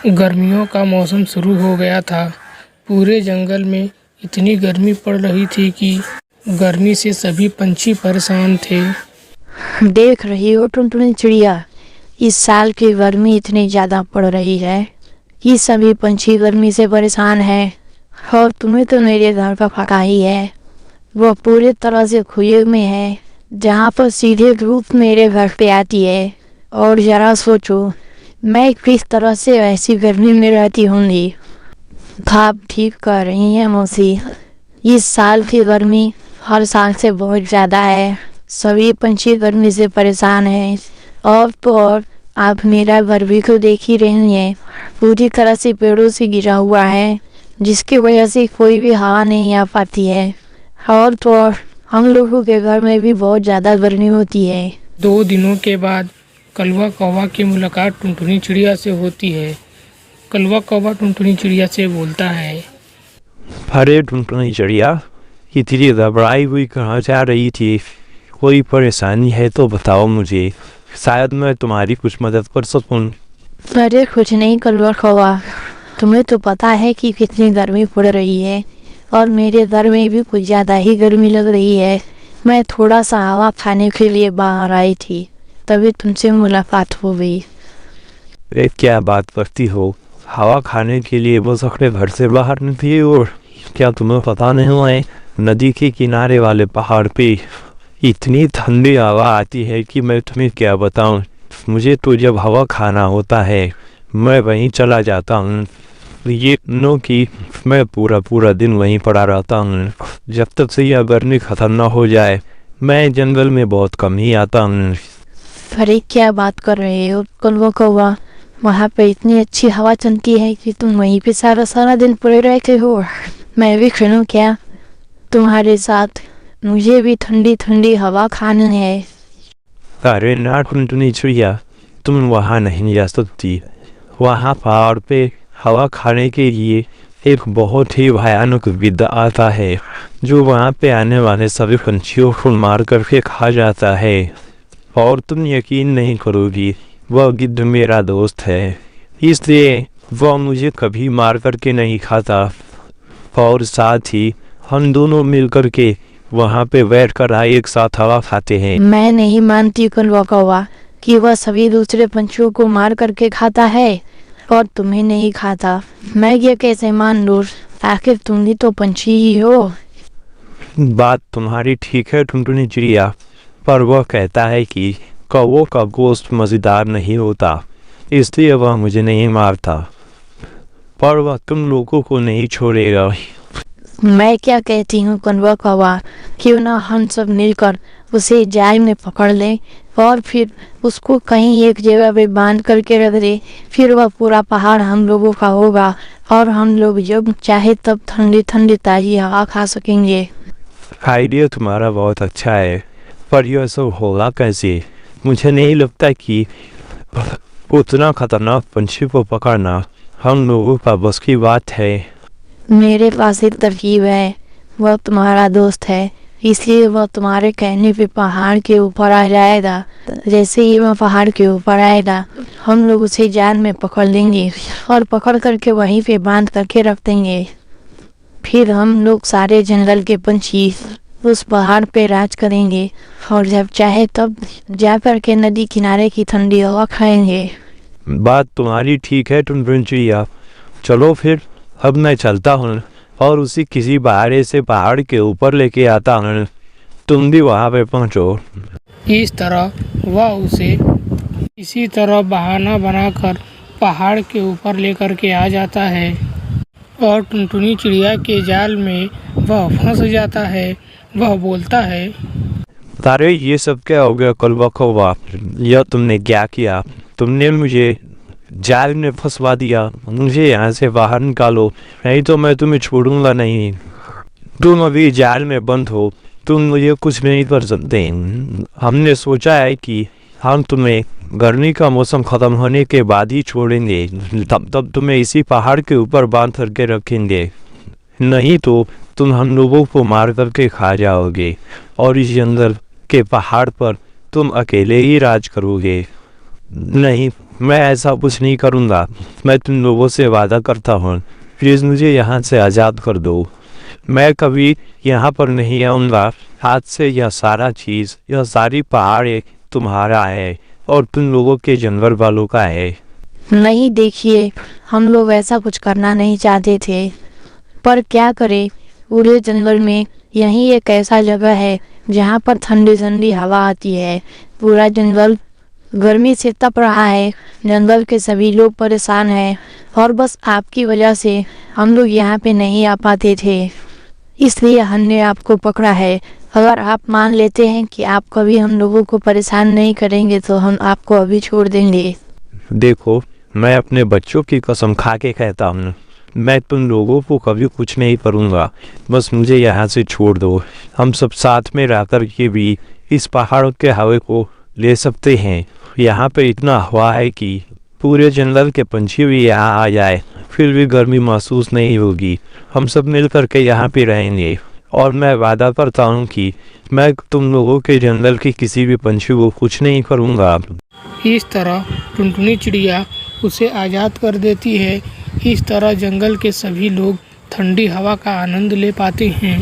गर्मियों का मौसम शुरू हो गया था। पूरे जंगल में इतनी गर्मी पड़ रही थी कि गर्मी से सभी पंछी परेशान थे। देख रही हो टुनटुनी चिड़िया, इस साल की गर्मी इतनी ज़्यादा पड़ रही है कि सभी पंछी गर्मी से परेशान हैं। और तुम्हें तो मेरे घर का पता ही है, वो पूरी तरह से खुले में है, जहाँ पर सीधे धूप मेरे घर पे आती है। और ज़रा सोचो, मैं किस तरह से ऐसी गर्मी में रहती होंगी। आप ठीक कर रही हैं मौसी, इस साल की गर्मी हर साल से बहुत ज़्यादा है। सभी पंछी गर्मी से परेशान हैं। और तो और आप मेरा घर भी तो देख ही रही हैं, पूरी तरह से पेड़ों से घिरा हुआ है, जिसकी वजह से कोई भी हवा नहीं आ पाती है। और तो और हम लोगों के घर में भी बहुत ज़्यादा गर्मी होती है। 2 दिनों के बाद कलवा कौवा की मुलाकात टुनटुनी चिड़िया से होती है। कलवा कौवा टुनटुनी चिड़िया से बोलता है। अरे टुनटुनी चिड़िया, इतनी घबराई हुई कहाँ जा रही थी? कोई परेशानी है तो बताओ मुझे, शायद मैं तुम्हारी कुछ मदद कर सकूं। अरे कुछ नहीं कलवा कौवा, तुम्हें तो पता है कि कितनी गर्मी पड़ रही है, और मेरे घर में भी कुछ ज़्यादा ही गर्मी लग रही है। मैं थोड़ा सा हवा खाने के लिए बाहर आई थी, तभी तुमसे मुलाकात हो गई। अरे क्या बात करती हो, हवा खाने के लिए बस अपने घर से बाहर निकली? और क्या तुम्हें पता नहीं है, नदी के किनारे वाले पहाड़ पे इतनी ठंडी हवा आती है कि मैं तुम्हें क्या बताऊं। मुझे तो जब हवा खाना होता है मैं वहीं चला जाता हूँ। ये नो कि मैं पूरा दिन वहीं पड़ा रहता हूँ, जब तक से यह गर्मी ख़त्म ना हो जाए। मैं जंगल में बहुत कम ही आता हूँ। अरे क्या बात कर रहे हो कलवा कौवा, वहाँ पे इतनी अच्छी हवा चलती है कि तुम वहीं पे सारा दिन पड़े रहते हो। मैं भी चलूं क्या तुम्हारे साथ? मुझे भी ठंडी ठंडी हवा खानी है। अरे ना टुनटुनी चिड़िया, तुम वहाँ नहीं जा सकती। वहाँ पहाड़ पे हवा खाने के लिए एक बहुत ही भयानक विद्या आता है, जो वहाँ पे आने वाले सभी पंछियों को मार करके खा जाता है। और तुम यकीन नहीं करोगी, वह गिद्ध मेरा दोस्त है, इसलिए वह मुझे कभी मार करके नहीं खाता। और साथ ही हम दोनों मिल करके वहाँ पे बैठ कर एक साथ हवा खाते हैं। मैं नहीं मानती कलवा कौवा कि वह सभी दूसरे पंछियों को मार करके खाता है और तुम्हें नहीं खाता। मैं ये कैसे मान लूं, आखिर तुम भी तो पंछी ही हो। बात तुम्हारी ठीक है टुनटुनी चिड़िया, पर वह कहता है कि कौवों का गोश्त मज़ेदार नहीं होता, इसलिए वह मुझे नहीं मारता। पर वह तुम लोगों को नहीं छोड़ेगा। मैं क्या कहती हूँ कलवा कौवा, क्यों ना हम सब मिलकर उसे जाल में पकड़ लें और फिर उसको कहीं एक जगह पे बांध करके रख दे। फिर वह पूरा पहाड़ हम लोगों का होगा और हम लोग जब चाहे तब ठंडी ठंडी ताज़ी हवा खा सकेंगे। आइडिया तुम्हारा बहुत अच्छा है, पर यह सब होगा कैसे? मुझे नहीं लगता कि उतना खतरनाक पंछी को पकड़ना हम लोगों का बस की बात है। मेरे पास एक तरकीब है, वह तुम्हारा दोस्त है, इसलिए वह तुम्हारे कहने पे पहाड़ के ऊपर आ जाएगा। जैसे ही वह पहाड़ के ऊपर आएगा, हम लोग उसे जाल में पकड़ लेंगे और पकड़ करके वहीं पे बांध करके रख देंगे। फिर हम लोग सारे जंगल के पंछी उस पहाड़ पे राज करेंगे और जब चाहे तब जा करके नदी किनारे की ठंडी हवा खाएंगे। बात तुम्हारी ठीक है टुनटुनी चिड़िया, चलो फिर अब मैं चलता हूँ और उसी किसी बहाने से पहाड़ के ऊपर लेके आता हूँ। तुम भी वहाँ पे पहुँचो। इस तरह वह उसे इसी तरह बहाना बनाकर पहाड़ के ऊपर लेकर के आ जाता है और टुनटुनी चिड़िया के जाल में वह फंस जाता है। वह बोलता है। अरे ये सब क्या हो गया कलवा कौवा, यह तुमने क्या किया? तुमने मुझे जाल में फंसवा दिया। मुझे यहाँ से बाहर निकालो, नहीं तो मैं तुम्हें छोड़ूंगा नहीं। तुम अभी जाल में बंद हो, तुम मुझे कुछ नहीं कर सकते। हमने सोचा है कि हम तुम्हें गर्मी का मौसम ख़त्म होने के बाद ही छोड़ेंगे, तब तुम्हें इसी पहाड़ के ऊपर बांध करके रखेंगे, नहीं तो तुम हम लोगों को मार करके खा जाओगे और इस जंगल के पहाड़ पर तुम अकेले ही राज करोगे। नहीं, मैं ऐसा कुछ नहीं करूँगा। मैं तुम लोगों से वादा करता हूँ, प्लीज़ मुझे यहाँ से आज़ाद कर दो। मैं कभी यहाँ पर नहीं आऊँगा। आज से यह सारा चीज़, यह सारी पहाड़ तुम्हारा है और तुम लोगों के जानवर वालों का है। नहीं, देखिए, हम लोग ऐसा कुछ करना नहीं चाहते थे, पर क्या करें, पूरे जंगल में यही एक ऐसा जगह है जहाँ पर ठंडी ठंडी हवा आती है। पूरा जंगल गर्मी से तप रहा है, जंगल के सभी लोग परेशान हैं और बस आपकी वजह से हम लोग यहाँ पे नहीं आ पाते थे, इसलिए हमने आपको पकड़ा है। अगर आप मान लेते हैं कि आप कभी हम लोगों को परेशान नहीं करेंगे तो हम आपको अभी छोड़ देंगे। देखो, मैं अपने बच्चों की कसम खा के कहता हूँ, मैं तुम लोगों को कभी कुछ नहीं करूँगा। बस मुझे यहाँ से छोड़ दो। हम सब साथ में रह कर के भी इस पहाड़ों के हवा को ले सकते हैं। यहाँ पे इतना हवा है कि पूरे जंगल के पंछी भी यहाँ आ जाए फिर भी गर्मी महसूस नहीं होगी। हम सब मिल कर के यहाँ पे रहेंगे और मैं वादा करता हूँ कि मैं तुम लोगों के जंगल की किसी भी पंछी को कुछ नहीं करूँगा। इस तरह टुनटुनी चिड़िया उसे आज़ाद कर देती है। इस तरह जंगल के सभी लोग ठंडी हवा का आनंद ले पाते हैं।